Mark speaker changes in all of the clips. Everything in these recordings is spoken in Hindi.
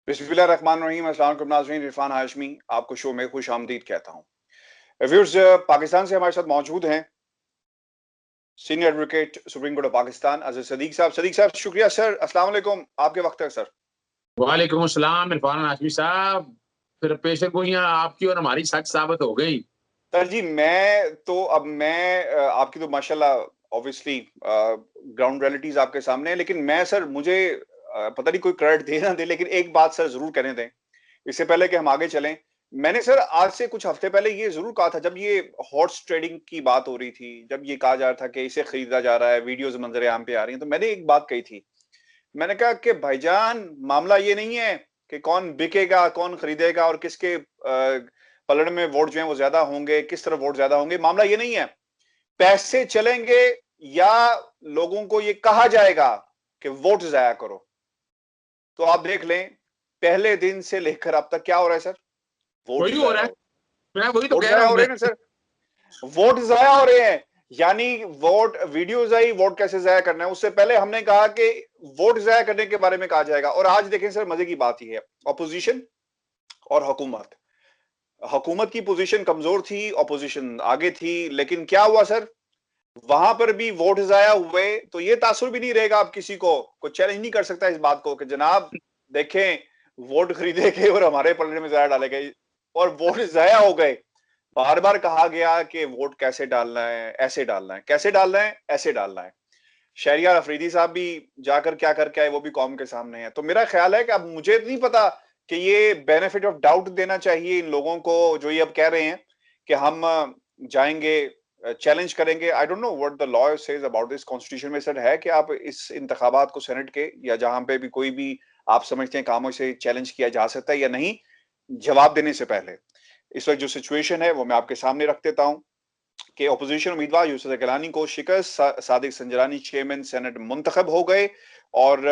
Speaker 1: बिस्मिल्लाहिर्रहमानिर्रहीम। अस्सलाम वालेकुम नाज़रीन, इरफान हाशमी आपको शो में खुश आमदीद कहता हूँ। व्यूअर्स, पाकिस्तान से हमारे साथ मौजूद हैं senior advocate supreme court of Pakistan Azhar Sadiq साहब। सदीक साहब शुक्रिया सर, अस्सलाम वालेकुम, आपके वक्त है सर।
Speaker 2: वालेकुम अस्सलाम इरफान हाशमी साहब। फिर पेशेंट गोइयां आपकी और हमारी सच साबित हो गई।
Speaker 1: सर जी, मैं आपकी तो माशाल्लाह ऑब्वियसली ग्राउंड रियलिटीज़ आपके सामने है, लेकिन मैं सर मुझे पता नहीं कोई क्रेडिट दे ना दे, लेकिन एक बात सर ज़रूर कहने दें, इससे पहले कि हम आगे चलें। मैंने सर आज से कुछ हफ्ते पहले ये ज़रूर कहा था, जब ये हॉर्स ट्रेडिंग की बात हो रही थी, जब ये कहा जा रहा था कि इसे खरीदा जा रहा है, वीडियोज़ मंज़र-ए-आम पे आ रही हैं, तो मैंने एक बात कही थी। मैंने कहा कि भाईजान, मामला ये नहीं है कि कौन बिकेगा, कौन खरीदेगा और किसके पलड़े में वोट जो हैं वो ज़्यादा होंगे, किस तरफ वोट ज़्यादा होंगे, मामला ये नहीं है। पैसे चलेंगे या लोगों को ये कहा जाएगा कि वोट ज़ाया करो। तो आप देख लें, पहले दिन से लेकर अब तक क्या हो रहा है सर? वोट
Speaker 2: वही हो
Speaker 1: ज़ाया
Speaker 2: रहा है,
Speaker 1: हो
Speaker 2: मैं वही तो
Speaker 1: वोट
Speaker 2: कह रहा
Speaker 1: ज़ाया
Speaker 2: हूँ
Speaker 1: हो रहे
Speaker 2: मैं।
Speaker 1: हैं ना सर। वोट ज़ाया हो रहे हैं, यानी वोट वीडियोज़ आई, वोट कैसे ज़ाया करना है, उससे पहले हमने कहा कि वोट ज़ाया करने के बारे में कहा जाएगा। और आज देखें सर, मज़े की बात ये है, ऑपोज़िशन और हुकूमत। हुकूमत की पोज़ीशन कमज़ोर थी, ऑपोज़िशन आगे थी, लेकिन क्या हुआ सर? वहां पर भी वोट ज़ाया हुए, तो ये तासुर भी नहीं रहेगा, अब किसी को कोई चैलेंज नहीं कर सकता इस बात को कि जनाब देखें, वोट खरीदे गए और हमारे पलड़े में ज़ाया डाले गए और वोट ज़ाया हो गए। बार-बार कहा गया कि वोट कैसे डालना है, ऐसे डालना है, कैसे डालना है, ऐसे डालना है। शहरियार अफरीदी साहब भी जाकर क्या करके आए, वो भी कौम के सामने है। तो मेरा ख्याल है कि अब मुझे नहीं पता कि ये बेनिफिट ऑफ डाउट देना चाहिए इन लोगों को जो ये अब कह रहे हैं कि हम जाएंगे, चैलेंज करेंगे। I don't know what the law says about this. Constitution में सेट है कि आप इस इंतखाबात को सेनेट के या जहां पे भी कोई भी आप समझते हैं कामों से चैलेंज किया जा सकता है या नहीं, जवाब देने से पहले। इस वक्त जो सिचुएशन है वो मैं आपके सामने रख देता हूँ कि अपोजिशन उम्मीदवार यूसुफ गिलानी को शिकस्त, सादिक संजरानी चेयरमैन सेनेट मुंतखब हो गए और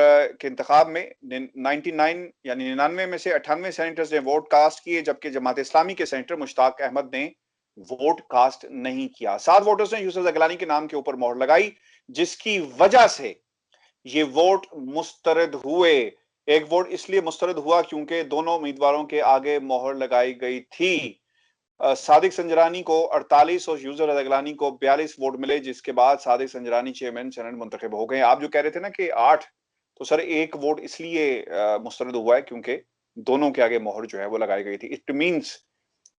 Speaker 1: के इंतखाब में 99 यानी 99 में से 98 सेनेटर्स ने वोट कास्ट किए, जबकि जमात इस्लामी के सेनेटर मुश्ताक अहमद ने वोट कास्ट नहीं किया। 7 वोटर्स ने यूसुफ गिलानी के नाम के ऊपर मोहर लगाई, जिसकी वजह से ये वोट मुस्तरद हुए। एक वोट इसलिए मुस्तरद हुआ क्योंकि दोनों उम्मीदवारों के आगे मोहर लगाई गई थी। सादिक संजरानी को 48 और यूसुफ रज़ा गिलानी को 42 वोट मिले, जिसके बाद सादिक संजरानी चेयरमैन सेनेट मुंतखब हो गए। आप जो कह रहे थे ना कि 8, तो सर एक वोट इसलिए मुस्तरद हुआ है क्योंकि दोनों के आगे मोहर जो है वो लगाई गई थी। इट मींस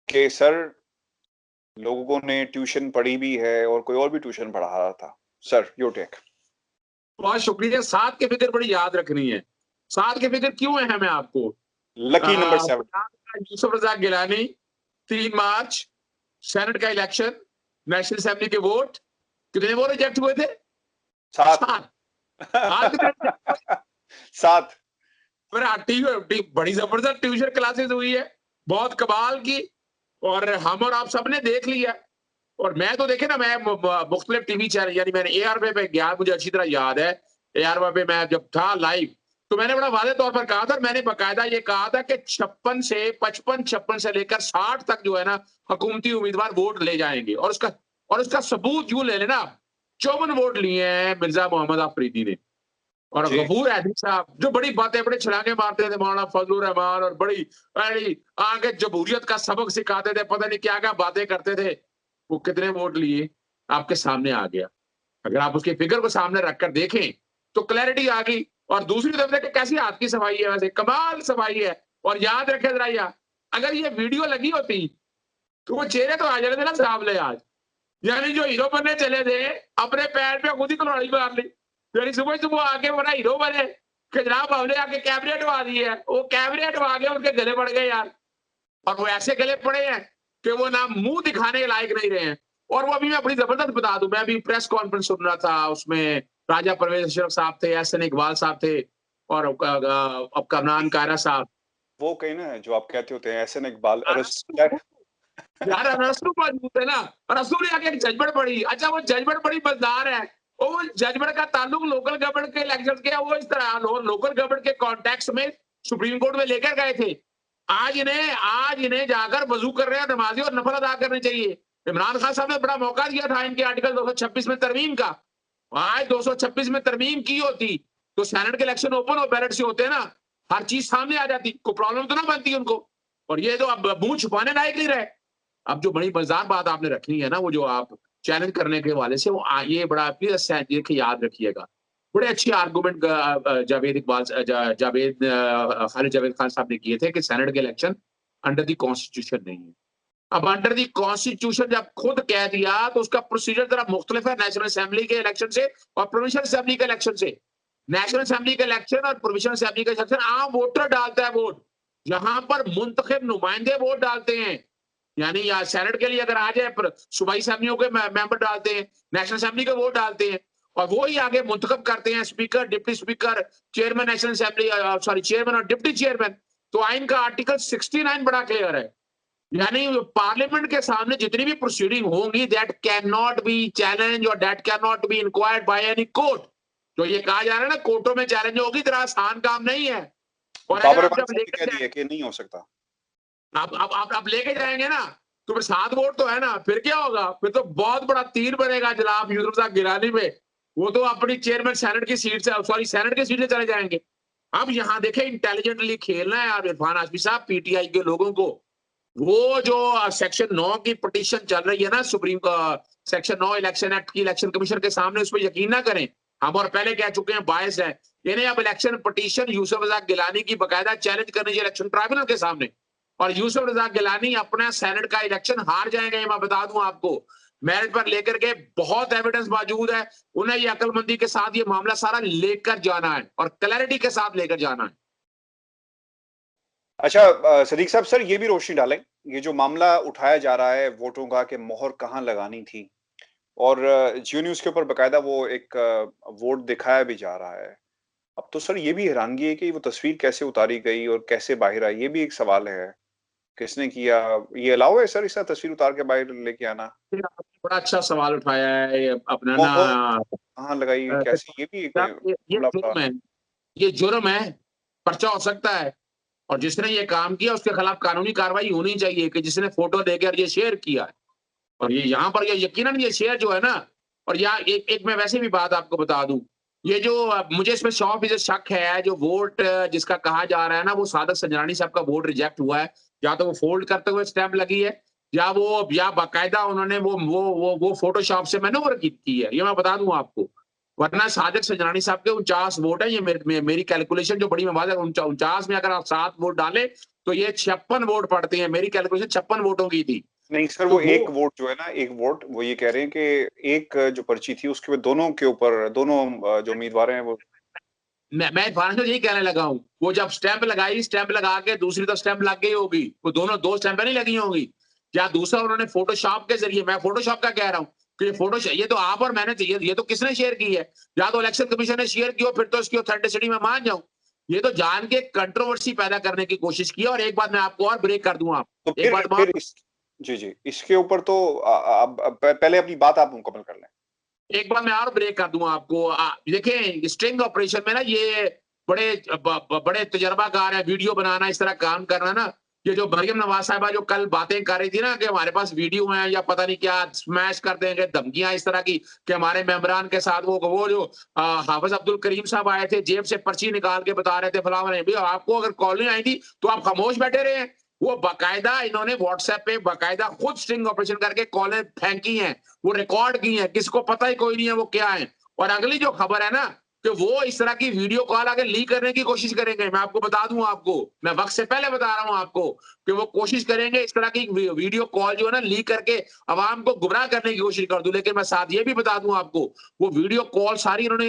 Speaker 1: कि सर लोगों ने ट्यूशन पढ़ी भी है और कोई और भी ट्यूशन पढ़ा रहा था। Sir your take.
Speaker 2: बहुत शुक्रिया। 7 की फिक्र बड़ी याद रखनी है। 7 की फिक्र क्यों अहम है आपको?
Speaker 1: Lucky number 7।
Speaker 2: यूसुफ रजा गिलानी, 3 मार्च सेनेट का इलेक्शन, नेशनल असेंबली के वोट कितने वो रिजेक्ट हुए थे?
Speaker 1: 7।
Speaker 2: 7। आज कितने reject हुए?
Speaker 1: 7।
Speaker 2: बड़ी जबरदस्त ट्यूशन क्लासेस हुई है, बहुत कमाल की। और हम और आप सबने देख लिया। और मैं तो देखे ना, मैं मुख्तलिफ टीवी चैनल, यानी मैंने एआरवाई पे गया, मुझे अच्छी तरह याद है। एआरवाई पे मैं जब था लाइव, तो मैंने बड़ा वाज़ेह तौर पर कहा था, और मैंने बाकायदा ये कहा था कि 56 से लेकर 60 तक जो है ना, हुकूमती उम्मीदवार वोट ले जाएंगे। और उसका सबूत यूं ले लेना, 54 वोट लिए हैं मिर्जा मोहम्मद अफरीदी ने। और
Speaker 1: जी।
Speaker 2: गफूर हैदी साहब जो बड़ी बातें, बड़े छलांगे मारते थे, मौलाना फजलुर रहमान, और बड़ी आगे जमहूरियत का सबक सिखाते थे, पता नहीं क्या क्या बातें करते थे। वो कितने वोट लिए आपके सामने आ गया। अगर आप उसकी फिगर को सामने रखकर देखें तो क्लैरिटी आ गई। और दूसरी तरफ देखें कैसी हाथ की सफाई है, वैसे कमाल सफाई है। और याद रखें जरा, यार अगर ये वीडियो लगी होती तो वो चेहरे तो आ जाते थे ना सामने आज। यानी जो हीरो बनने चले थे, अपने पैर पे खुद ही कुल्हाड़ी मार ली। यानी सुबह सुबह आके बड़ा हीरो बने कि जनाब हमने आके कैमरे हटवा दी है। वो कैमरे हटवा के उनके गले पड़ गए यार। और वो ऐसे गले पड़े हैं कि वो ना मुंह दिखाने के लायक नहीं रहे हैं। और वो अभी मैं बड़ी जबरदस्त बता दूं, मैं अभी प्रेस कॉन्फ्रेंस सुन रहा था, उसमें राजा परवेज अशरफ साहब थे, एहसन इकबाल साहब थे, और कमरान कायरा साहब।
Speaker 1: वो कहीं ना जो आप कहते होते हैं एहसन इकबाल
Speaker 2: अरस्तु, यार अरस्तु मौजूद है ना। अरस्तु ने आके एक जजमेंट पढ़ी। अच्छा, वो जजमेंट बड़ी मजेदार है। वो जजमेंट का ताल्लुक लोकल गवर्नमेंट के इलेक्शन के, वो इस तरह लोकल गवर्नमेंट के कॉन्टेक्स्ट में सुप्रीम कोर्ट में लेकर गए थे। आज इन्हें जाकर वजू कर रहे हैं नमाजी, और नफल अदा करनी चाहिए। इमरान खान साहब ने बड़ा मौका दिया था इनके आर्टिकल 226 में तरमीम का। आज 226 में तरमीम की होती तो सेनेट के इलेक्शन ओपन और बैलेट से होते हैं ना। हर चीज सामने आ जाती, कोई प्रॉब्लम तो ना बनती उनको। और ये तो अब मुंह छुपाने लायक नहीं रहे। अब जो बड़ी मजेदार बात आपने रखनी है ना, वो जो आप चैलेंज करने के हवाले से, वो ये बड़ा प्लीज देखिए, याद रखिएगा, बड़े अच्छे आर्गूमेंट जावेद इकबाल खालिद जावेद खान साहब ने किए थे कि सेनेट के इलेक्शन अंडर द कॉन्स्टिट्यूशन नहीं है। अब अंडर दी कॉन्स्टिट्यूशन जब खुद कह दिया तो उसका प्रोसीजर जरा मुख्तलिफ है नेशनल असेंबली के इलेक्शन से और प्रोविंशियल असेंबली के इलेक्शन से। नेशनल असेंबली का इलेक्शन और प्रोविंशियल असेंबली का इलेक्शन आम वोटर डालता है वोट, जहां पर मुंतखब नुमाइंदे वोट डालते हैं। यानी या सेनेट के लिए अगर आ जाए, सूबाई असेंबलियों के मेंबर डालते हैं, नेशनल असेंबली के वोट डालते हैं, और वो ही आगे मुंतखब करते हैं speaker, deputy speaker, chairman national assembly, sorry chairman और डिप्टी चेयरमैन। तो आइन का आर्टिकल 69 बड़ा क्लियर है, यानी पार्लियामेंट के सामने जितनी भी प्रोसीडिंग होंगी, that can not be challenge और that can not be inquired by any court. जो ये कहा जा रहा है ना कोर्टों में चैलेंज होगी, इतना आसान काम नहीं है। और अगर आप जब लेके
Speaker 1: कह दिया कि नहीं हो सकता,
Speaker 2: आप लेके जाएंगे ना, तो फिर 7 वोट तो है ना, फिर क्या होगा, फिर तो बहुत बड़ा तीर बनेगा जनाब यूसुफ साहब गिलानी में। वो तो अपनी चेयरमैन सेनेट की सीट से, सॉरी सेनेट की सीट से चले जाएंगे। अब यहाँ देखे इंटेलिजेंटली खेलना है यार इरफान हाशमी साहब, पीटीआई के लोगों को। वो जो सेक्शन 9 की पिटीशन चल रही है ना सुप्रीम का, सेक्शन 9 इलेक्शन एक्ट की इलेक्शन कमीशन के सामने, उस पर यकीन ना करें। हम और पहले कह चुके हैं बायस है, यानी अब इलेक्शन पिटीशन यूसुफ रज़ाक गिलानी की बकायदा चैलेंज करनी चाहिए इलेक्शन ट्राइब्यूनल के सामने। और यूसुफ रज़ाक गिलानी अपना सेनेट का इलेक्शन हार जाएंगे, मैं बता दूं आपको, मेरिट पर लेकर के बहुत एविडेंस मौजूद है। उन्हें ये अक्लमंदी के साथ ये मामला सारा लेकर जाना है और क्लैरिटी के साथ लेकर जाना है।
Speaker 1: अच्छा सदीक साहब, सर ये भी रोशनी डालें, ये जो मामला उठाया जा रहा है वोटों का कि मोहर कहाँ लगानी थी, और जियो न्यूज़ के ऊपर बकायदा वो एक वोट दिखाया भी जा रहा है। अब तो सर ये भी हैरानगी है कि वो तस्वीर कैसे उतारी गई और कैसे बाहर आई, ये भी एक सवाल है। किसने किया? ये अलाउ है सर इस तरह तस्वीर उतार के बाहर लेके आना?
Speaker 2: बड़ा अच्छा सवाल उठाया है अपना ना,
Speaker 1: मोहर कहाँ लगाई, कैसे, ये भी एक
Speaker 2: ये
Speaker 1: मामला
Speaker 2: जुर्म है, ये जुर्म है, पर्चा हो सकता है। और जिसने ये काम किया उसके खिलाफ कानूनी कार्रवाई होनी चाहिए कि जिसने फोटो देकर ये शेयर किया है। और ये यहाँ पर ये यकीनन ये शेयर जो है ना, और यहाँ एक मैं वैसे भी बात आपको बता दूं, ये जो मुझे इसमें 100% शक है, जो वोट जिसका कहा जा रहा है ना, वो सादक संजरानी साहब का वोट रिजेक्ट हुआ है, या तो वो फोल्ड करते हुए स्टैंप लगी है, या बाकायदा उन्होंने वो फोटोशॉप से मैनूवर की है, ये मैं बता दूं आपको। वरना सादक संजरानी साहब के 49 वोट है, ये मेरी कैलकुलेशन जो बड़ी मैं 49 में अगर आप 7 वोट डालें तो ये 56 वोट पड़ते हैं। मेरी कैलकुलेशन 56 वोटों की थी।
Speaker 1: नहीं सर,
Speaker 2: तो
Speaker 1: वो एक वोट जो है ना, एक वोट, वो ये कह रहे हैं कि एक जो पर्ची थी उसके दोनों के ऊपर, दोनों जो उम्मीदवार हैं वो,
Speaker 2: मैं इरफान से यही कहने लगा हूं, वो जब स्टैंप लगाई, स्टैंप लगा के दूसरी तो स्टैंप लग गई होगी, वो दोनों 2 स्टैंपें नहीं लगी होंगी, या दूसरा उन्होंने फोटोशॉप के जरिए, मैं फोटोशॉप का कह रहा हूं कि ये तो आप और मैंने, ये तो किसने शेयर की है, या तो इलेक्शन कमीशन ने शेयर की हो, फिर तो इसकी ऑथेंटिसिटी में मान जाऊं। ये तो जान के कंट्रोवर्सी पैदा करने की कोशिश की है। और एक बात मैं आपको और ब्रेक कर दूं, आप
Speaker 1: तो
Speaker 2: एक बात
Speaker 1: फिर जी इसके ऊपर तो पहले अपनी बात आप मुकम्मल कर लें।
Speaker 2: एक बार मैं और ब्रेक कर दूं आपको। देखें स्ट्रिंग ऑपरेशन में ना, ये बड़े तजर्बाकार है, वीडियो बनाना, इस तरह काम करना ना। ये जो मरियम नवाज साहिबा जो कल बातें कर रही थी ना कि हमारे पास वीडियो है या पता नहीं क्या स्मैश कर देंगे, धमकियां इस तरह की कि हमारे मेंबरान के साथ वो जो हाफिज अब्दुल करीम साहब आए थे, जेब से पर्ची निकाल के बता रहे थे फलां भी, आपको अगर कॉल नहीं आई थी तो आप खामोश बैठे रहे। वो बाकायदा इन्होंने व्हाट्सएप पे बाकायदा खुद स्ट्रिंग ऑपरेशन करके कॉलें फेंकी हैं, वो रिकॉर्ड की हैं, किसको पता ही कोई नहीं है वो क्या है। और अगली जो खबर है ना कि वो इस तरह की वीडियो कॉल आगे लीक करने की कोशिश करेंगे, मैं आपको बता दूं, आपको मैं वक्त से पहले बता रहा हूं आपको कि वो कोशिश करेंगे इस तरह की वीडियो कॉल जो है ना लीक करके अवाम को गुमराह करने की कोशिश कर दूं। लेकिन मैं साथ ये भी बता दूं आपको, वो वीडियो कॉल सारी इन्होंने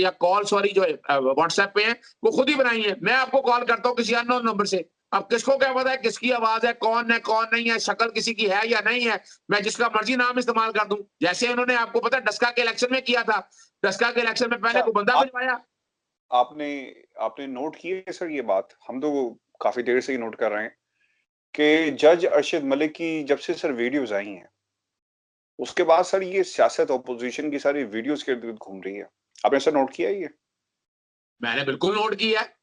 Speaker 2: या कॉल सॉरी जो व्हाट्सएप पे है वो खुद ही बनाई है। मैं आपको कॉल करता हूँ किसी अननोन नंबर से, अब किसको क्या पता है किसकी आवाज है, कौन नहीं है, शक्ल किसी की है या नहीं है, मैं जिसका मर्जी नाम इस्तेमाल कर दूं। जैसे उन्होंने आपको पता डस्का के इलेक्शन में किया था, डस्का के इलेक्शन में पहले
Speaker 1: अच्छा,
Speaker 2: को बंदा भिजवाया।
Speaker 1: आपने आपने नोट की है सर ये बात? हम तो काफी देर से ही नोट कर रहे हैं कि जज अरशद मलिक की जब से सर वीडियोस आई हैं, उसके बाद सर ये सियासत ऑपोजिशन की सारी वीडियोस के इर्द-गिर्द घूम रही है। आपने सर नोट किया है ये?
Speaker 2: मैंने बिल्कुल नोट किया है।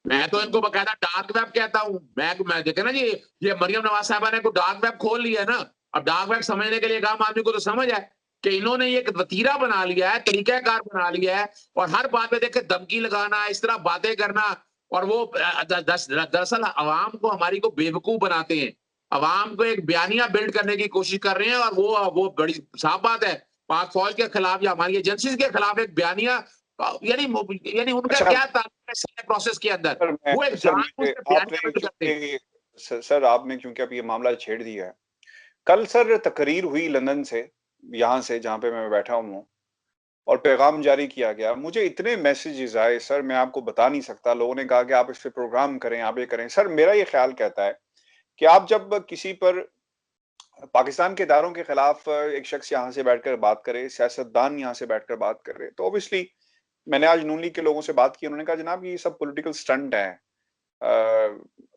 Speaker 2: मैं तो इनको बकायदा डार्क वेब कहता हूँ। मैं देखे ना जी, ये मरियम नवाज साहबा ने को डार्क वेब खोल लिया है ना। अब डार्क वेब समझने के लिए एक आम आदमी को तो समझ है कि इन्होंने एक वतीरा बना लिया है, तरीकाकार बना लिया है, और हर बात पे देख के धमकी लगाना, इस तरह बातें करना, और वो दरअसल अवाम को, हमारी को बेवकूफ बनाते हैं। अवाम को एक बयानिया बिल्ड करने की कोशिश कर रहे हैं, और वो बड़ी साफ बात है, पाक फौज के खिलाफ या हमारी एजेंसीज के खिलाफ एक बयानिया, यानी उनका
Speaker 1: अच्छा
Speaker 2: क्या ताल्लुक है प्रोसेस के अंदर?
Speaker 1: सर, मैं
Speaker 2: वो एक
Speaker 1: सर
Speaker 2: जानबूझ
Speaker 1: मुझे
Speaker 2: के बयानिया
Speaker 1: आपने
Speaker 2: बिल्ड करते हैं।
Speaker 1: क्योंकि सर आपने क्योंकि अब ये मामला छेड़ दिया है, कल सर तकरीर हुई लंदन से, यहाँ से जहाँ पे मैं बैठा हूँ, और पैगाम जारी किया गया। मुझे इतने मैसेजेस आए सर, मैं आपको बता नहीं सकता। लोगों ने कहा कि आप इस पे प्रोग्राम करें, आप ये करें। सर मेरा ये ख्याल कहता है कि आप जब किसी पर पाकिस्तान के इदारों के खिलाफ एक शख्स यहाँ से बैठकर बात करे, सियासतदान यहाँ से बैठकर बात करे, तो ऑब्वियसली मैंने आज नून लीग के लोगों से बात की, उन्होंने कहा जनाब ये सब पॉलिटिकल स्टंट है।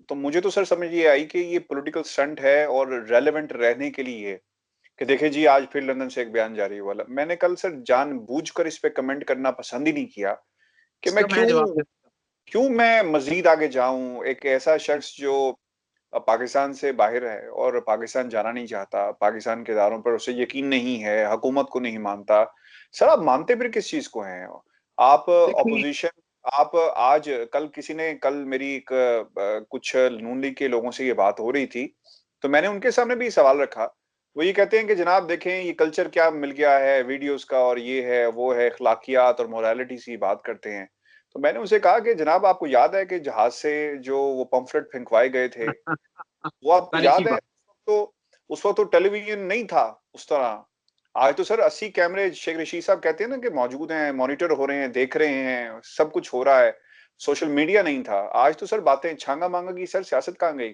Speaker 1: तो मुझे तो सर समझ ये आई कि ये पॉलिटिकल स्टंट है और रेलेवेंट रहने के लिए कि देखिए जी आज फिर लंदन से एक बयान जारी हुआ। मैंने कल सर जानबूझकर इस पे कमेंट करना पसंद ही नहीं किया कि मैं
Speaker 2: इसका मैं जवाब दे
Speaker 1: क्यों मैं मजीद आगे जाऊं। एक ऐसा शख्स जो पाकिस्तान से बाहर है और पाकिस्तान जाना नहीं चाहता, पाकिस्तान के इदारों पर उसे यकीन नहीं है, हुकूमत को नहीं मानता। सर आप मानते फिर किस चीज को हैं? आप
Speaker 2: देखिए,
Speaker 1: ऑपोजिशन, आप आज कल किसी ने, कल मेरी एक कुछ नून लीग के लोगों से ये बात हो रही थी, तो मैंने उनके सामने भी सवाल रखा। वो ये कहते हैं कि जनाब देखें ये कल्चर क्या मिल गया है वीडियोस का, और ये है वो है, अखलाकियात और मोरालिटी की बात करते हैं। तो मैंने उनसे कहा कि जनाब आपको याद है कि जहाज से जो वो पम्फलेट फेंकवाए गए थे, वो आपको
Speaker 2: तारीखी
Speaker 1: याद है?
Speaker 2: बात।
Speaker 1: उस वक्त तो टेलीविजन नहीं था उस तरह। आज तो सर 80 कैमरे, शेख रशीद साहब कहते हैं ना कि मौजूद हैं, मॉनिटर हो रहे हैं, देख रहे हैं, सब कुछ हो रहा है। सोशल मीडिया नहीं था। आज तो सर बातें छांगा मांगा की, सर सियासत कहाँ गई?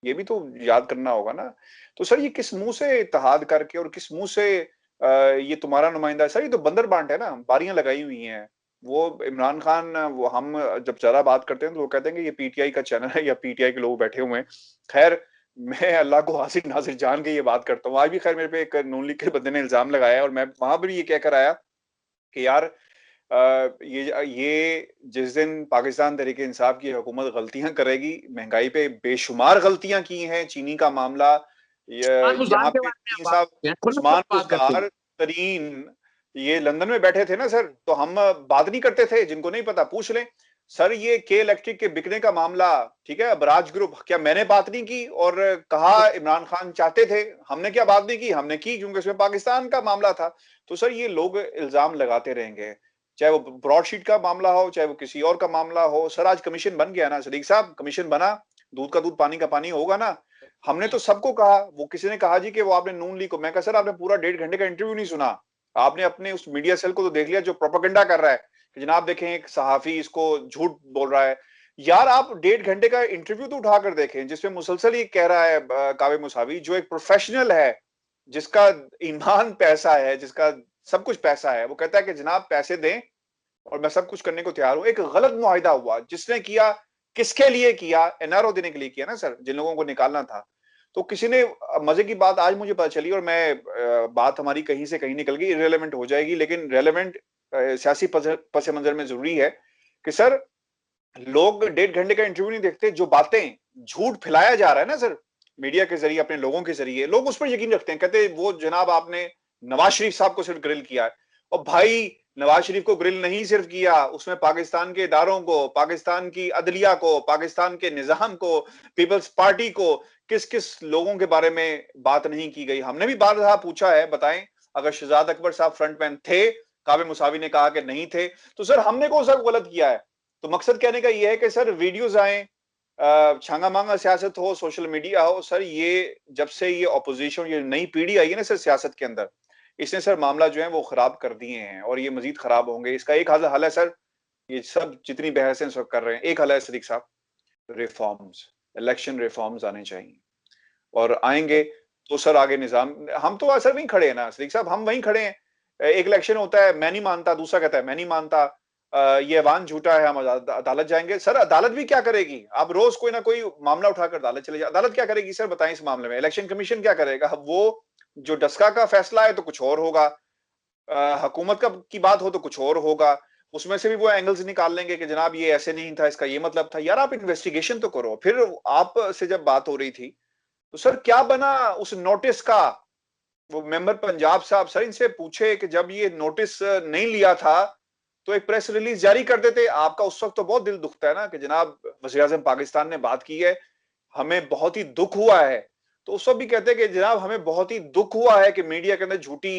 Speaker 1: ये भी तो याद करना होगा ना। तो सर ये किस मुंह से इत्तेहाद करके और किस मुंह से ये तुम्हारा नुमाइंदा है? सर ये तो बंदर बांट है ना, बारियां लगाई हुई हैं। वो इमरान खान, वो हम जब जरा बात करते हैं तो वो कहते हैं कि ये पीटीआई का चैनल है या पीटीआई के लोग बैठे हुए हैं। खैर, मैं अल्लाह को हासिर नासिर जान के ये बात करता हूँ। आज भी खैर मेरे पे एक नून लीग के बंदे ने इल्जाम लगाया, और मैं वहां पर भी ये कहकर आया कि यार ये जिस दिन पाकिस्तान तहरीक इंसाफ की हुकूमत गलतियां करेगी, महंगाई पे बेशुमार गलतियां की हैं, चीनी का मामला,
Speaker 2: उस्मान बुज़दार
Speaker 1: यहाँ
Speaker 2: के
Speaker 1: पे
Speaker 2: बारे में आप
Speaker 1: चीनी
Speaker 2: बात
Speaker 1: साहब,
Speaker 2: करते हैं, खुल्लम खुल्ला
Speaker 1: उस्मान
Speaker 2: बात करते हैं।
Speaker 1: बुज़दार तरीन, ये लंदन में बैठे थे ना सर, तो हम बात नहीं करते थे? जिनको नहीं पता पूछ लें। सर ये के इलेक्ट्रिक के बिकने का मामला, ठीक है, बराज ग्रुप, क्या मैंने बात नहीं की? और कहा इमरान खान चाहते थे, हमने क्या बात नहीं की? हमने की, क्योंकि इसमें पाकिस्तान का मामला था। तो सर ये लोग इल्जाम लगाते रहेंगे, चाहे वो ब्रॉडशीट का मामला हो, चाहे वो किसी और का मामला हो। सर आज कमीशन बन गया ना सदीक साहब, कमीशन बना, दूध का दूध पानी का पानी होगा ना। हमने तो सबको कहा, वो किसी ने कहा जी कि वो आपने नून लीग को, मैं कहा सर आपने पूरा 1.5 घंटे का इंटरव्यू नहीं सुना। आपने अपने उस मीडिया सेल को तो देख लिया जो प्रोपेगेंडा कर रहा है कि जनाब देखें एक सहाफी इसको झूठ बोल रहा है। यार आप 1.5 घंटे का इंटरव्यू तो उठाकर देखें जिसमें मुसलसल ये कह रहा है कावे मुसावी, जो एक प्रोफेशनल है, जिसका ईमान पैसा है, जिसका सब कुछ पैसा है, वो कहता है कि जनाब पैसे दें और मैं सब कुछ करने को तैयार हूं। एक गलत मुआहिदा हुआ, जिसने किया किसके लिए किया? एनआरओ देने के लिए किया ना सर, जिन लोगों को निकालना था। तो किसी ने, मजे की बात आज मुझे पता चली, और मैं बात हमारी कहीं से कहीं निकल गई, इररिलेवेंट हो जाएगी, लेकिन रेलेवेंट सियासी पस मंजर में जरूरी है कि सर लोग 1.5 घंटे का इंटरव्यू नहीं देखते। जो बातें झूठ फैलाया जा रहा है ना सर, मीडिया के जरिए, अपने लोगों के जरिए, लोग उस पर यकीन रखते हैं। कहते वो जनाब आपने नवाज शरीफ साहब को सिर्फ ग्रिल किया है। और भाई नवाज शरीफ को ग्रिल नहीं सिर्फ किया, उसमें पाकिस्तान के इदारों को, पाकिस्तान की अदलिया को, पाकिस्तान के निजाम को, पीपल्स पार्टी को, किस किस लोगों के बारे में बात नहीं की गई। हमने भी बार पूछा है, बताएं अगर शहजाद अकबर साहब फ्रंटमैन थे, काबे मुसावी ने कहा कि नहीं थे, तो सर हमने कौन सा गलत किया है? तो मकसद कहने का ये है कि सर वीडियोस आए, छांगा मांगा सियासत हो, सोशल मीडिया हो। सर ये जब से ये ऑपोजिशन, ये नई पीढ़ी आई है ना सर सियासत के अंदर, इसने सर मामला जो है वो खराब कर दिए हैं, और ये मजीद खराब होंगे। इसका एक हल है सर, ये सब जितनी बहसें सब कर रहे हैं, एक हल है सदीक साहब, रिफॉर्म्स, इलेक्शन रिफॉर्म्स आने चाहिए, और आएंगे तो सर आगे निजाम, हम तो सर वहीं खड़े हैं ना सदीक साहब, हम वहीं खड़े हैं। एक इलेक्शन होता है, मैं नहीं मानता, दूसरा कहता है मैं नहीं मानता, ये ऐवान झूठा है, हम अदालत जाएंगे। सर अदालत भी क्या करेगी? आप रोज कोई ना कोई मामला उठाकर अदालत चले जाए, अदालत क्या करेगी सर बताएं इस मामले में? इलेक्शन कमीशन क्या करेगा? वो जो डस्का का फैसला है तो कुछ और होगा, हुकूमत का की बात हो तो कुछ और होगा। उसमें से भी वो एंगल्स निकाल लेंगे कि जनाब ये ऐसे नहीं था, इसका ये मतलब था। यार आप इन्वेस्टिगेशन तो करो। फिर आप से जब बात हो रही थी तो सर क्या बना उस नोटिस का? वो मेंबर पंजाब साहब, सर इनसे पूछे कि जब ये नोटिस नहीं लिया था तो एक प्रेस रिलीज जारी कर देते। आपका उस वक्त तो बहुत दिल दुखता है ना कि जनाब वज़ीर-ए-आज़म पाकिस्तान ने बात की है, हमें बहुत ही दुख हुआ है। तो उस वक्त भी कहते हैं कि जनाब हमें बहुत ही दुख हुआ है कि मीडिया के अंदर झूठी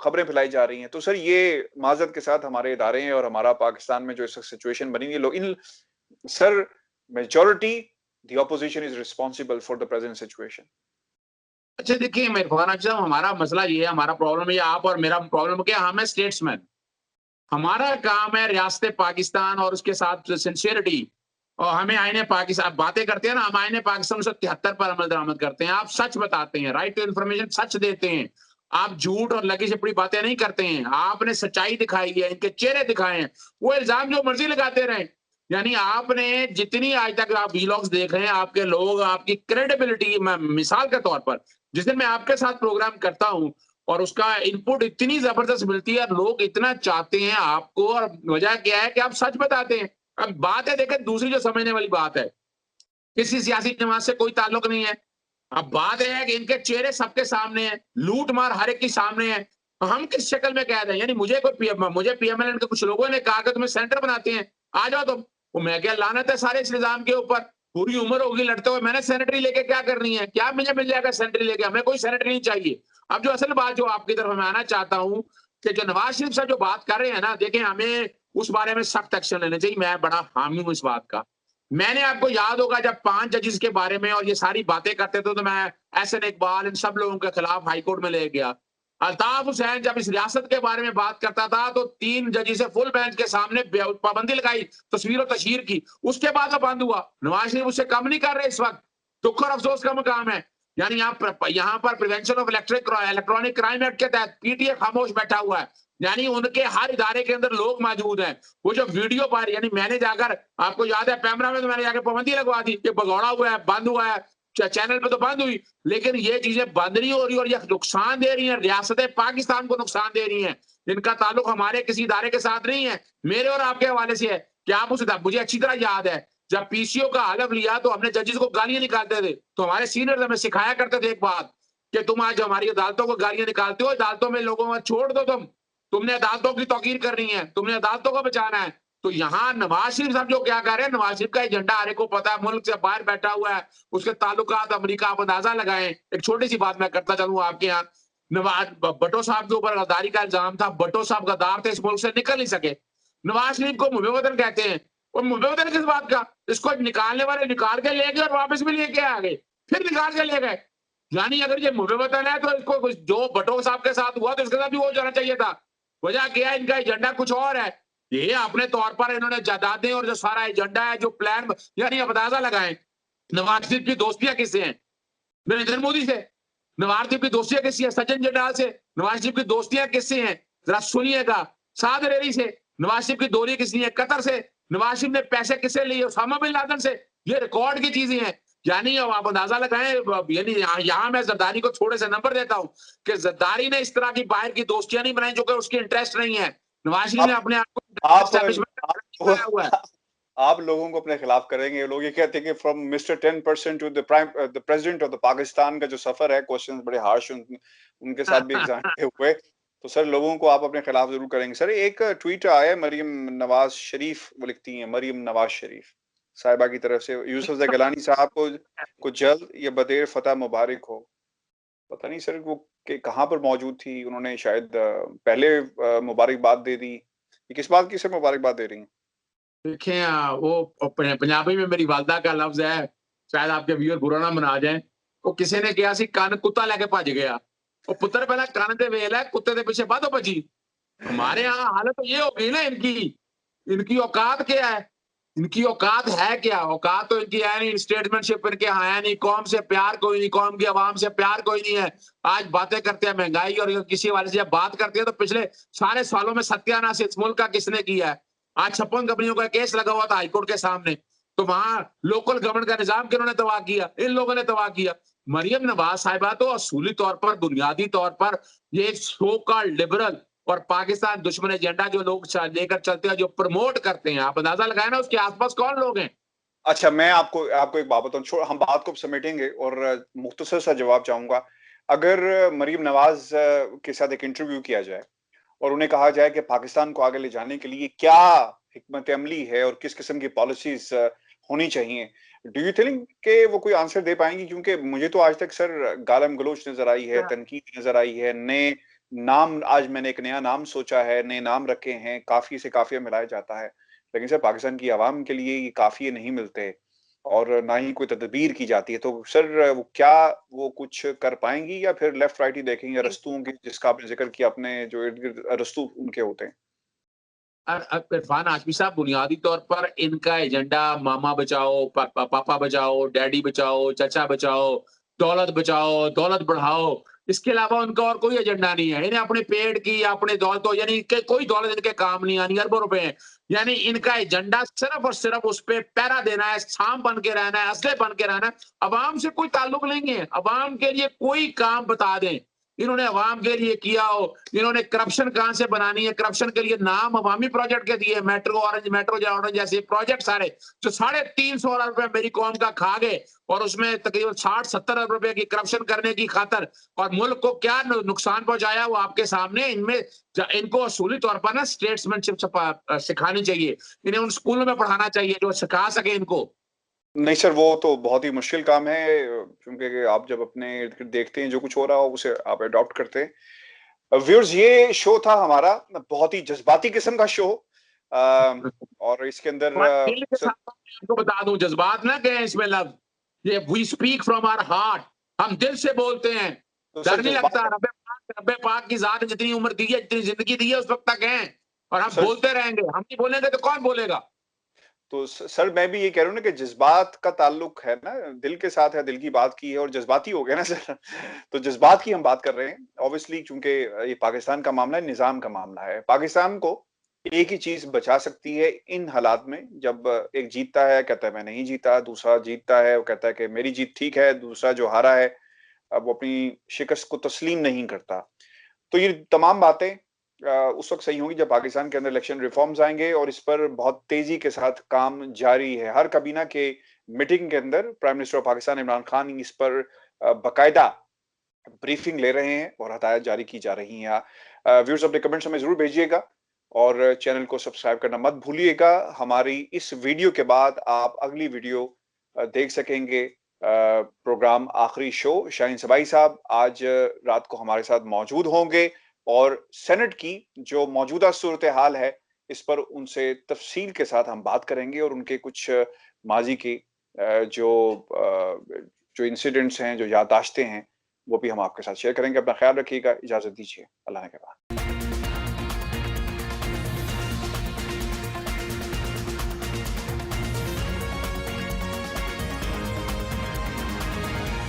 Speaker 1: खबरें फैलाई जा रही हैं। तो सर ये माज़रत के साथ हमारे इदारे हैं और हमारा पाकिस्तान में जो इस सिचुएशन बनी हुई है, लोग इन सर majority the opposition is responsible for the present situation.
Speaker 2: अच्छा देखिए मेरे ख्वाना साहब, हमारा मसला ये है, हमारा प्रॉब्लम ये आप और मेरा प्रॉब्लम क्या, हम है स्टेट्समैन। हमारा काम है रियासत पाकिस्तान और उसके साथ सिंसियरिटी, और हमें आईने पाकिस्तान बातें करते हैं ना, हम आईने पाकिस्तान 1973 पर अमल दरामद करते हैं। आप सच बताते हैं, राइट टू इन्फॉर्मेशन सच देते हैं। आप झूठ और लगी छिपड़ी बातें नहीं करते हैं। आपने सच्चाई दिखाई है, इनके चेहरे दिखाए हैं। वो इल्जाम जो मर्जी लगाते रहे, यानी आपने जितनी आज तक आप वीलॉग्स देख रहे हैं, आपके लोग, आपकी क्रेडिबिलिटी, मैं मिसाल के तौर पर जिस दिन मैं आपके साथ प्रोग्राम करता हूं और उसका इनपुट इतनी जबरदस्त मिलती है, लोग इतना चाहते हैं आपको, और वजह क्या है कि आप सच बताते हैं। अब बात है, देखें दूसरी जो समझने वाली बात है, किसी सियासी जमात से कोई ताल्लुक नहीं है। अब बात यह है कि इनके चेहरे सबके सामने हैं, लूट मार हर एक के सामने है। हम किस शक्ल में कह दें, यानी मुझे पीएमएलएन के कुछ लोगों ने कहा कि तुम्हें सेंटर बनाते हैं, आ जाओ तुम। वो मैं क्या, लानत है सारे इस निजाम के ऊपर। पूरी उम्र होगी लड़ते हुए, मैंने सेनेटरी लेके क्या करनी है, क्या मुझे मिल जाएगा सेनेटरी लेके, हमें कोई सेनेटरी नहीं चाहिए। अब जो असल बात जो आपकी तरफ मैं आना चाहता हूं कि जो नवाज शरीफ साहब जो बात कर रहे हैं ना, देखें हमें उस बारे में सख्त एक्शन लेना चाहिए। मैं बड़ा हामी हूं इस बात का। मैंने, आपको याद होगा जब 5 जजेस के बारे में और ये सारी बातें करते थे, तो मैं एहसन इकबाल इन सब लोगों के खिलाफ हाई कोर्ट में ले गया। अल्ताफ हुसैन जब इस रियासत के बारे में बात करता था, तो 3 जजेस से फुल बेंच के सामने पाबंदी लगाई तस्वीर और तशहीर की। उसके बाद वो बंद हुआ। नवाज शरीफ उससे कम नहीं कर रहे इस वक्त। दुख और अफसोस का मुकाम है। यानी यहाँ पर prevention of electronic crime act के तहत पीटीए खामोश बैठा हुआ है। यानी उनके हर इदारे के अंदर लोग मौजूद हैं। वो जो वीडियो पर, यानी मैंने जाकर, आपको याद है पैमरा में, तो मैंने जाकर पाबंदी लगवा दी कि भगौड़ा हुआ है, बंद हुआ है, चैनल पे तो बंद हुई, लेकिन ये चीजें बंद नहीं हो रही और ये नुकसान दे रही हैं, रियासत पाकिस्तान को नुकसान दे रही हैं। इनका ताल्लुक हमारे किसी इदारे के साथ नहीं है, मेरे और आपके हवाले से है। कि आप मुझे अच्छी तरह याद है, जब पीसीओ का हलफ लिया तो हमने जजेस को गालियां निकालते थे, तो हमारे सीनियर हमें सिखाया करते थे एक बात, कि तुम आज हमारी अदालतों को गालियां निकालते हो, अदालतों में लोगों को छोड़ दो, तुमने अदालतों की तौकीर करनी है, तुमने अदालतों को बचाना है। तो यहाँ नवाज शरीफ साहब जो क्या कर रहे हैं, नवाज शरीफ का एजेंडा हर एक को पता है, मुल्क से बाहर बैठा हुआ है, उसके ताल्लुकात अमेरिका, आप अंदाजा लगाएं। एक छोटी सी बात मैं करता चलूं आपके यहाँ, नवाज भट्टो साहब के ऊपर गद्दारी का इल्जाम था, भट्टो साहब गद्दार थे, इस मुल्क से निकल नहीं सके। नवाज शरीफ को मुबे वतन कहते हैं, और मुबे वतन किस बात का, इसको निकालने वाले निकाल के ले गए और वापस भी लेके आ गए, फिर निकाल के ले गए। यानी अगर ये मुबे वतन है तो इसको जो भट्टो साहब के साथ हुआ तो इसके साथ भी हो जाना चाहिए था। वजह क्या है, इनका एजेंडा कुछ और है। ये अपने तौर पर इन्होंने जायदादें और जो सारा एजेंडा है, जो प्लान, यानी आप अंदाजा लगाएं, नवाज शरीफ की दोस्तियां किससे हैं? नरेंद्र मोदी से। नवाज शरीफ की दोस्तियां किससे हैं? सचिन जरदाल से। नवाज शरीफ की दोस्तियां किससे हैं? जरा सुनिएगा, साद रेरी से। नवाज शरीफ की दोस्ती किससे है? कतर से। नवाज शरीफ ने पैसे किससे लिए? उसामा बिन लादेन से। ये रिकॉर्ड की चीजें हैं। यानी अब आप अंदाजा लगाएं, यानी यहाँ मैं जरदारी को थोड़े से नंबर देता हूं कि जरदारी ने इस तरह की बाहर की दोस्तियां नहीं बनाई जो कि उसकी इंटरेस्ट नहीं है। नवाज शरीफ ने अपने आप को एस्टैब्लिशमेंट हुआ है।
Speaker 1: आप लोगों को अपने खिलाफ करेंगे। लोग ये कहते हैं कि from mister 10% to the president of the Pakistan का जो सफर है, क्वेश्चंस बड़े हार्श उनके साथ भी एग्जाम हुए। तो सर लोगों को आप अपने खिलाफ जरूर करेंगे। सर एक ट्वीट आया है मरियम नवाज शरीफ, वो लिखती हैं मरियम नवाज शरीफ साहिबा की तरफ से, यूसुफ गिलानी साहब को जल्द या बदेर फतह मुबारक हो। पता नहीं सर वो कहाँ पर मौजूद थी, उन्होंने शायद पहले मुबारकबाद दे दी, ये किस बात की से मुबारकबाद दे रही हैं?
Speaker 2: देखें वो पंजाबी में मेरी वालदा का लफ्ज है, शायद आपके व्यूअर बुरा ना मना जाए। वो किसी ने कहा सी कान कुत्ता लेके भज गया, वो पुत्र पहला कान ते वेल है, कुत्ते के पीछे बादो भजी। हमारे यहाँ हालत तो ये हो गई ना, इनकी औकात क्या है? इनकी औकात है क्या? औकात तो इनकी है नहीं, स्टेटमेंटशिप इनके यहाँ है नहीं, कौम से प्यार कोई नहीं, कौम की आवाम से प्यार कोई नहीं है। आज बातें करते हैं महंगाई और किसी वाले से जब बात करते हैं तो पिछले सारे सालों में सत्यानाश इस मुल्क का किसने किया है? आज 56 कंपनियों का केस लगा हुआ था हाईकोर्ट के सामने, तो वहां लोकल गवर्नमेंट का निजाम किन्होंने तबाह किया? इन लोगों ने तबाह किया। मरियम नवाज साहिबा तो असूली तौर पर, बुनियादी तौर पर ये एक सो कॉल्ड लिबरल और पाकिस्तान दुश्मन एजेंडा जो लोग लेकर चलते हैं, जो प्रमोट करते हैं, आप अंदाजा लगाए ना उसके आसपास कौन लोग हैं।
Speaker 1: अच्छा, मैं आपको एक बात बताऊं, हम बात को समेटेंगे और मुख्तसर सा जवाब चाहूंगा। अगर मरियम नवाज के साथ एक इंटरव्यू किया जाए और उन्हें कहा जाए कि पाकिस्तान को आगे ले जाने के लिए क्या हिकमत अमली है और किस किस्म की पॉलिसीज होनी चाहिए। डू यू थिंक कि वो कोई आंसर दे पाएंगी? क्योंकि मुझे तो आज तक सर गालम गलोच नजर आई है, तनकीद नजर आई है, नए नाम, आज मैंने एक नया नाम सोचा है, नए नाम रखे हैं, काफी से काफिया मिलाया जाता है, लेकिन सर पाकिस्तान की आवाम के लिए ये काफिये नहीं मिलते और ना ही कोई तदबीर की जाती है। तो सर वो क्या वो कुछ कर पाएंगी या फिर लेफ्ट राइट ही देखेंगे, या रस्तुओं की जिसका आपने जिक्र किया, अपने जो इर्द गिर्द रस्तू उनके होते हैं?
Speaker 2: इरफान हाशमी साहब, बुनियादी तौर पर इनका एजेंडा मामा बचाओ, पापा बचाओ, डैडी बचाओ, चाचा बचाओ, दौलत बचाओ, दौलत बढ़ाओ। इसके अलावा उनका और कोई एजेंडा नहीं है। इन्हें अपने पेट की, अपने दौलत, यानी कि कोई दौलत इनके काम नहीं आनी, अरबों रुपए हैं। यानी इनका एजेंडा सिर्फ और सिर्फ उस पे पहरा देना है, सांप बन के रहना है, असले बन के रहना है। अवाम से कोई ताल्लुक नहीं है। अवाम के लिए कोई काम बता दें, इन्होंने अवाम के लिए किया हो। इन्होंने करप्शन कहां से बनानी है, करप्शन के लिए नाम अवामी प्रोजेक्ट के दिए, मेट्रो ऑरेंज, मेट्रो ऑरेंज जैसे प्रोजेक्ट सारे जो 350 अरब रुपए मेरी कौम का खा गए, और उसमें तकरीबन 60-70 अरब रुपए की करप्शन करने की खातर और मुल्क को क्या नुकसान पहुंचाया वो आपके सामने। इनमें इनको असूली तौर पर ना स्टेट्समैनशिप सिखानी चाहिए। इन्हें उन स्कूलों में पढ़ाना चाहिए जो सिखा सके इनको।
Speaker 1: नहीं सर, वो तो बहुत ही मुश्किल काम है, क्योंकि आप जब अपने इर्द-गिर्द देखते हैं जो कुछ हो रहा हो, उसे आप अडॉप्ट करते हैं। व्यूअर्स, ये शो था हमारा, बहुत ही जज़्बाती किस्म का शो, और इसके अंदर
Speaker 2: दिल के
Speaker 1: सर,
Speaker 2: साथ आपको बता दूं, जज्बात ना कहें इसमें लफ्ज, ये we speak from our heart, हम दिल से बोलते हैं।
Speaker 1: तो सर
Speaker 2: डर नहीं लगता।
Speaker 1: जज़्बात,
Speaker 2: रब्बे पाक की जात ने जितनी उम्र दी है, जितनी जिंदगी दी है, उस वक्त तक हैं, और हम
Speaker 1: सर
Speaker 2: बोलते रहेंगे। हम नहीं बोलेंगे तो कौन बोलेगा?
Speaker 1: तो सर मैं भी ये कह रहा हूँ ना कि जज़्बात का ताल्लुक है ना, दिल के साथ है, दिल की बात की है और जज़्बाती हो गए ना सर। तो जज़्बात की हम बात कर रहे हैं ऑब्वियसली, क्योंकि ये पाकिस्तान का मामला है, निज़ाम का मामला है। पाकिस्तान को एक ही चीज़ बचा सकती है इन हालात में, जब एक जीतता है कहता है मैं नहीं जीता, दूसरा जीतता है वो कहता है कि मेरी जीत ठीक है, दूसरा जो हारा है अब वो अपनी शिकस्त को तस्लीम नहीं करता। तो ये तमाम बातें उस वक़्त सही होंगी जब पाकिस्तान के अंदर इलेक्शन रिफ़ॉर्म्स आएँगे, और इस पर बहुत तेज़ी के साथ काम जारी है। हर काबीना के मीटिंग के अंदर prime minister of Pakistan Imran Khan इस पर बाकायदा ब्रीफिंग ले रहे हैं और हदायत जारी की जा रही हैं। व्यूअर्स, अपने कमेंट्स हमें ज़रूर भेजिएगा और चैनल को सब्सक्राइब करना मत भूलिएगा। हमारी इस वीडियो के बाद आप अगली वीडियो देख सकेंगे। प्रोग्राम आखिरी शो, शाहीन सबाई साहब आज रात को हमारे साथ मौजूद होंगे और सेनेट की जो मौजूदा सूरत-ए-हाल है, इस पर उनसे तफ़सील के साथ हम बात करेंगे और उनके कुछ माज़ी की जो इंसिडेंट्स हैं, जो याददाश्तें हैं, वो भी हम आपके साथ शेयर करेंगे। अपना ख्याल रखिएगा, इजाज़त दीजिए। अल्लाह ने के बाद।